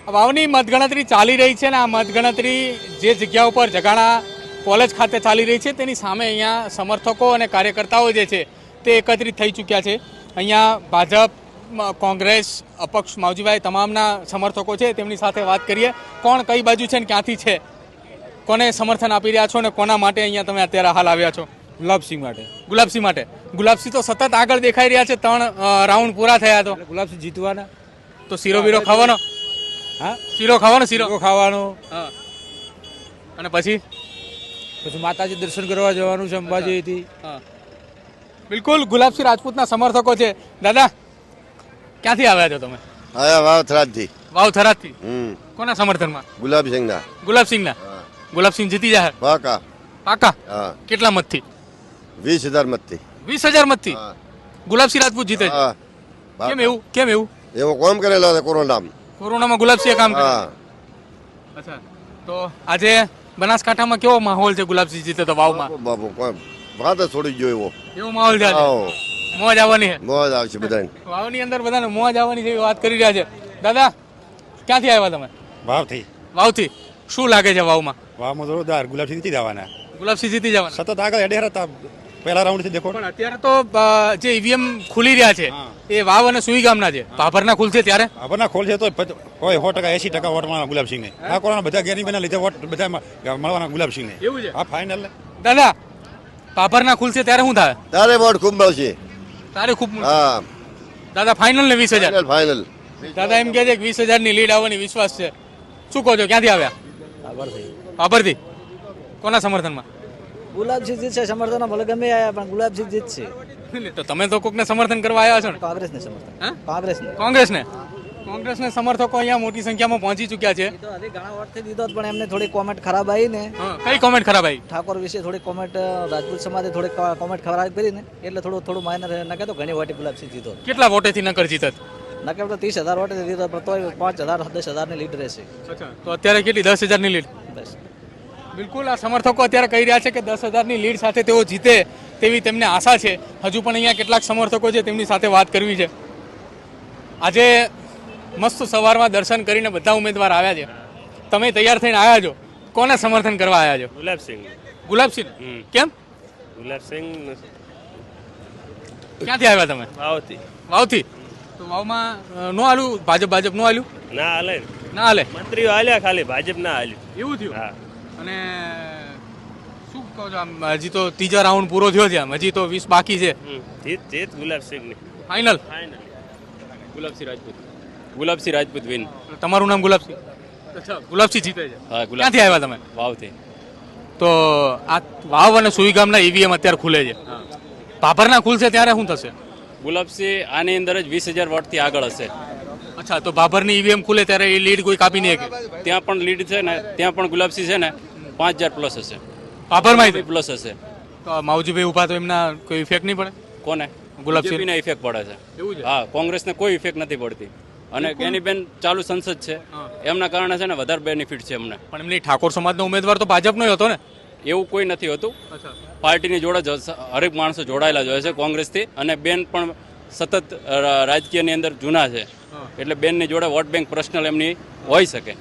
વાવની મતગણતરી ચાલી રહી છે ને આ મતગણતરી જે જગ્યા ઉપર જગાણા કોલેજ ખાતે ચાલી રહી છે તેની સામે અહીંયા સમર્થકો અને કાર્યકર્તાઓ જે છે તે એકત્રિત થઈ ચૂક્યા છે. અહીંયા ભાજપ, કોંગ્રેસ, અપક્ષ માવજીભાઈ તમામના સમર્થકો છે. તેમની સાથે વાત કરીએ કોણ કઈ બાજુ છે ને ક્યાંથી છે, કોને સમર્થન આપી રહ્યા છો ને કોના માટે અહીંયા તમે અત્યારે હાલ આવ્યા છો? ગુલાબસિંહ માટે. ગુલાબસિંહ માટે. ગુલાબસિંહ તો સતત આગળ દેખાઈ રહ્યા છે. 3 રાઉન્ડ પૂરા થયા તો ગુલાબસિંહ જીતવાના. તો શીરો બીરો ખાવાનો? હા, શીરો ખાવાનો. શીરો ખાવાનો. હા. અને પછી માતાજી દર્શન કરવા જવાનું છે અંબાજીથી. હા, બિલકુલ ગુલાબસિંહ રાજપૂતના સમર્થકો છે. દાદા, ક્યાંથી આવ્યા છો તમે? વાવ થરાદથી. વાવ થરાદથી. કોના સમર્થનમાં? ગુલાબસિંહના. ગુલાબસિંહના. ગુલાબસિંહ જીતી જાય પાકા. પાકા? હા. કેટલા મતથી? 20,000 મતથી. 20,000 મતથી ગુલાબસિંહ રાજપૂત જીતે છે. કેમ એવું? કેમ એવું? એવો કોમ કરેલો છે કોરોનામાં ગુલાબસિંહે કામ કર્યું. અચ્છા, તો આજે બનાસકાંઠામાં કેવો માહોલ છે ગુલાબસિંહ જીતે તો વાવમાં? બાબુ કોઈ વાત જ છોડી ગયો એવો માહોલ છે આજે? મોજ આવવાની છે? મોજ આવશે બધાને. વાવની અંદર બધાને મોજ આવવાની જેવી વાત કરી રહ્યા છે. દાદા, ક્યાંથી આવ્યા તમે? વાવથી. વાવથી. શું લાગે છે વાવમાં? વાવમાં જોરદાર ગુલાબસિંહ જીતી જવાના. ગુલાબસિંહ જીતી જવાના. સતત આગળ હેડે હતા પહેલા રાઉન્ડ થી. દેખો પણ અત્યારે તો જે ઈવીએમ ખુલી રહ્યા છે એ વાવ અને સુઈ ગામના છે. ભાભરના ખુલશે ત્યારે? ભાભરના ખોલશે તો કોઈ 100%, 80% વોટ મળવાના ગુલાબસિંહને. આ કોરોના બધા ગેરી બના લીધે વોટ બધા મળવાના ગુલાબસિંહને. એવું છે? હા, ફાઇનલ. દાદા, ભાભરના ખુલશે ત્યારે શું થાય? તારે વોટ ખૂબ મળશે. તારે ખૂબ. હા દાદા, ફાઇનલ ને 20,000? ફાઇનલ. દાદા એમ કહે છે કે 20,000 લીડ આવવાની વિશ્વાસ છે. શું કહો છો? ક્યાંથી આવ્યા? ભાભરથી. કોના સમર્થનમાં? ગુલાબસિંહ જીતશે. સમર્થન ભલે ગમે આવ્યા પણ ગુલાબસિંહ જીતશે. તો તમે તો કોકને સમર્થન કરવા આવ્યા છો ને? કોંગ્રેસને સમર્થન. હા? કોંગ્રેસને. કોંગ્રેસને સમર્થકો અહીંયા મોટી સંખ્યામાં પહોંચી ચૂક્યા છે. તો હજી ઘણા વર્ષથી દીધો પણ એમને થોડી કોમેન્ટ ખરાબ આવી ને. કઈ કોમેન્ટ ખરાબ આવી? ઠાકોર વિશે થોડી કોમેન્ટ, રાજપૂત સમાજે થોડી કોમેન્ટ ખરાબ કરી ને એટલે થોડું માઇનર નકે તો ઘણી વોટે ગુલાબસિંહ જીતો. કેટલા વોટેથી નકર જીતત? નકે તો 30,000 વોટે દીધો પણ તોય 5,000 10,000 ની લીડ રહેશે. તો અત્યારે કેટલી? 10,000 ની લીડ. બસ. બિલકુલ, આ સમર્થકો અત્યારે કહી રહ્યા છે કે 10,000 ની લીડ સાથે તેઓ જીતે તેવી તેમને આશા છે. હજુ પણ અહીંયા કેટલાક સમર્થકો છે તેમની સાથે વાત કરવી છે. આજે મસ્ત સવારમાં દર્શન કરીને બધા ઉમેદવાર આવ્યા છે. તમે તૈયાર થઈને આવ્યા છો, કોને સમર્થન કરવા આવ્યા છો? ગુલાબસિંહ. ગુલાબસિંહ. કેમ? ગુલાબસિંહ ક્યાંથી આવ્યા તમે? વાવથી. વાવથી. તો વાવમાં નો આલ્યું ભાજપ નો આલ્યું? ના હાલે. ના હાલે. મંત્રીઓ હાલ્યા, ખાલી ભાજપ ના હાલ્યું. એવું થયું? હા. અને શું કહો છો? આમ હજી તો 3જા રાઉન્ડ પૂરો થયો છે, આમ હજી તો 20 બાકી છે. જીત ગુલાબસિંહ ની. Final? Final. Gulabsinh Rajput. Gulabsinh Rajput win. તમારું નામ ગુલાબસિંહ? અચ્છા, ગુલાબસિંહ જીતે છે. હા, ક્યાંથી આવ્યા તમે? વાવથી. તો આ વાવ અને સુઈ ગામના ઈવીએમ અત્યારે ખુલે છે. ભાભરના ખુલશે ત્યારે શું થશે? ગુલાબસિંહ આની અંદર જ 20,000 વોટ થી આગળ હશે. અચ્છા, તો ભાભરની ઈવીએમ ખુલે ત્યારે એ લીડ કોઈ કાપી નહીં શકે? ત્યાં પણ લીડ છે ને, ત્યાં પણ ગુલાબસિંહ છે ને 5,000 પ્લસ હશે. ભાભરમાં પ્લસ હશે. તો માવજીભાઈ ઉભા તો એમના કોઈ ઇફેક્ટ નહીં પડે? કોને? ગુલાબસિંહ બીજેપીને ઇફેક્ટ પડે છે. એવું છે? હા, કોંગ્રેસને કોઈ ઇફેક્ટ નથી પડતી. અને ગેનીબેન ચાલુ સંસદ છે, એમના કારણે છે ને વધારે બેનિફિટ છે એમને. પણ એમની ઠાકોર સમાજનો ઉમેદવાર તો ભાજપનો હતો ને? એવું કોઈ નથી હોતું. પાર્ટીની જોડે જ હરેક માણસો જોડાયેલા જ હોય છે કોંગ્રેસથી. અને બેન પણ સતત રાજકીયની અંદર જૂના છે, એટલે બેનની જોડે વોટ બેંક પર્સનલ એમની હોઈ શકે.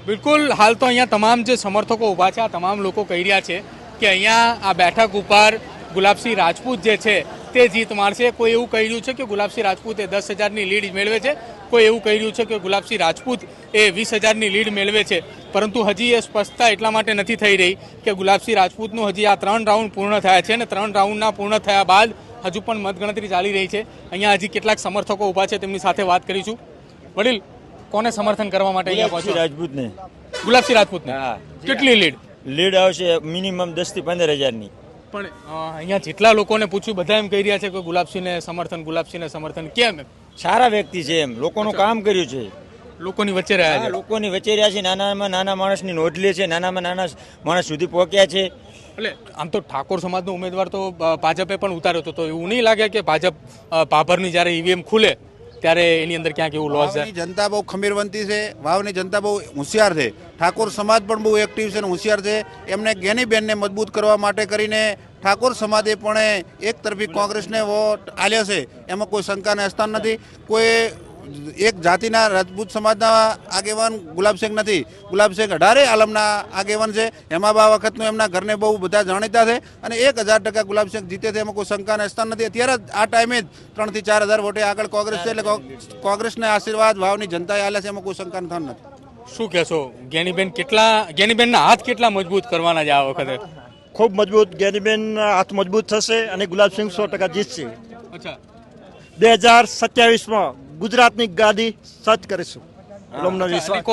બિલકુલ, હાલ તો અહીંયા તમામ જે સમર્થકો ઊભા છે આ તમામ લોકો કહી રહ્યા છે કે અહીંયા આ બેઠક ઉપર ગુલાબસિંહ રાજપૂત જે છે તે જીત મારશે. કોઈ એવું કહી રહ્યું છે કે ગુલાબસિંહ રાજપૂત એ 10,000 ની લીડ મેળવે છે, કોઈ એવું કહી રહ્યું છે કે ગુલાબસિંહ રાજપૂત એ 20,000 ની લીડ મેળવે છે. પરંતુ હજી એ સ્પષ્ટતા એટલા માટે નથી થઈ રહી કે ગુલાબસિંહ રાજપૂતનું હજી આ 3 રાઉન્ડ પૂર્ણ થયા છે અને 3 રાઉન્ડના પૂર્ણ થયા બાદ હજુ પણ મતગણતરી ચાલી રહી છે. અહીંયા હજી કેટલાક સમર્થકો ઊભા છે, તેમની સાથે વાત કરીશું. વડીલ, કોને સમર્થન કરવા માટે અહીંયા પહોંચ્યો? રાજપૂતને. ગુલાબસિંહ રાજપૂતને. કેટલી લીડ? લીડ આવશે મિનિમમ 10 થી 15,000 ની. પણ અહીંયા જેટલા લોકોને પૂછ્યું બધા એમ કહી રહ્યા છે કે ગુલાબસિંહને સમર્થન. કેમ? સારા વ્યક્તિ છે, એમ લોકોનું કામ કર્યું છે, લોકોની વચ્ચે રહ્યા છે. લોકોની વચ્ચે રહ્યા છે, નાનામાં નાના માણસની નોંધ લે છે, નાનામાં નાના માણસ સુધી પહોંચ્યા છે. એટલે આમ તો ઠાકોર સમાજનો ઉમેદવાર તો ભાજપે પણ ઉતાર્યો હતો, તો એવું નહીં લાગે કે ભાજપ ભાભરની જ્યારે ઈવીએમ ખુલે ત્યારે એની અંદર ક્યાંક એવું લોસ જાય? જનતા બહુ ખમીરવંતી છે, વાવની જનતા બહુ હોશિયાર છે, ઠાકોર સમાજ પણ બહુ એક્ટિવ છે અને હોશિયાર છે. એમને જ્ઞાનીબેનને મજબૂત કરવા માટે કરીને ઠાકોર સમાજે પણ એક તરફી કોંગ્રેસને વોટ આલ્યા છે, એમાં કોઈ શંકાને સ્થાન નથી. કોઈ એક જાતિના રાજપૂત સમાજના આગેવાન ગુલાબસિંહ નથી. ગુલાબસિંહ 18 આલમના આગેવાન છે. એમાં આ વખતનું એમના ઘરને બહુ બધા જાણીતા છે અને 1000% ગુલાબસિંહ જીતે છે, એમાં કોઈ શંકાને સ્થાન નથી. અત્યારે આ ટાઈમે જ 3 થી 4000 વોટે આગળ કોંગ્રેસ છે, એટલે કોંગ્રેસને આશીર્વાદ વાવની જનતાએ આલ્યા છે, એમાં કોઈ શંકાનું સ્થાન નથી. શું કહેશો જ્ઞાનીબેનના હાથ કેટલા મજબૂત કરવાના છે આ વખતે? ખૂબ મજબૂત. જ્ઞાનીબેન હાથ મજબૂત થશે અને ગુલાબસિંહ 100% જીતશે. અચ્છા, 2027માં ગુજરાતની ગાદી સચ કરીશું. લોમનો વિશ્વાસ.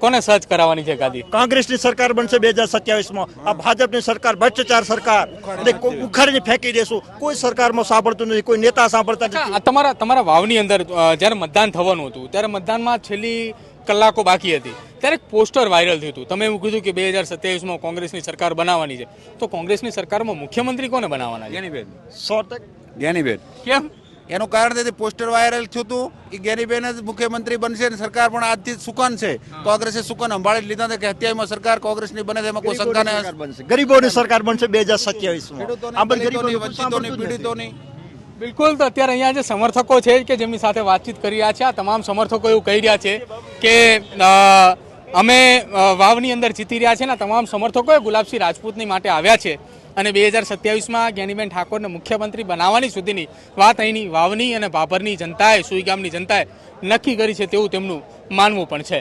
કોને સર્ચ કરાવવાની છે ગાદી? કોંગ્રેસની સરકાર બનશે 2027માં. આ ભાજપની સરકાર ભ્રષ્ટાચાર સરકાર એટલે ઉખાડીને ફેંકી દેશું. કોઈ સરકારમાં સાંભળતું નથી, કોઈ નેતા સાંભળતા નથી. આ તમારા વાવની અંદર જ્યારે મતદાન થવાનું હતું ત્યારે મતદાનમાં છેલ્લી કલાકો બાકી હતી ત્યારે એક પોસ્ટર વાયરલ થયું હતું. તમે એવું કીધું કે 2027માં કોંગ્રેસની સરકાર બનાવવાની છે. તો કોંગ્રેસની સરકારમાં મુખ્યમંત્રી કોને બનાવવાના છે? જ્ઞાનીબેન. 100%. જ્ઞાનીબેન. કેમ? એનું કારણ તેથી પોસ્ટર વાયરલ થયું હતું કે જ્ઞાનીબેન જ મુખ્યમંત્રી બનશે અને સરકાર પણ આજથી સુકાન છે. કોંગ્રેસે સુકાન સંભાળી લીધા છે કે 27માં સરકાર કોંગ્રેસની બને છે, એમાં કોઈ શંકા નહીં. ગરીબોની સરકાર બનશે 2027માં. આ બધી ખેડૂતોની, ગરીબોની વંચિતોની, પીડિતોની. બિલકુલ. તો અત્યારે અહીંયા જે સમર્થકો છે કે જેમની સાથે વાતચીત કરી રહ્યા છે, આ તમામ સમર્થકો એવું કહી રહ્યા છે કે અમે વાવની અંદર જીતી રહ્યા છે ને તમામ સમર્થકો ગુલાબસિંહ રાજપૂતની માટે આવ્યા છે અને 2027માં જ્ઞાનીબેન ઠાકોરને મુખ્યમંત્રી બનાવવાની સુધીની વાત અહીંની વાવની અને ભાભરની જનતાએ, સુઈગામની જનતાએ નક્કી કરી છે તેવું તેમનું માનવું પણ છે.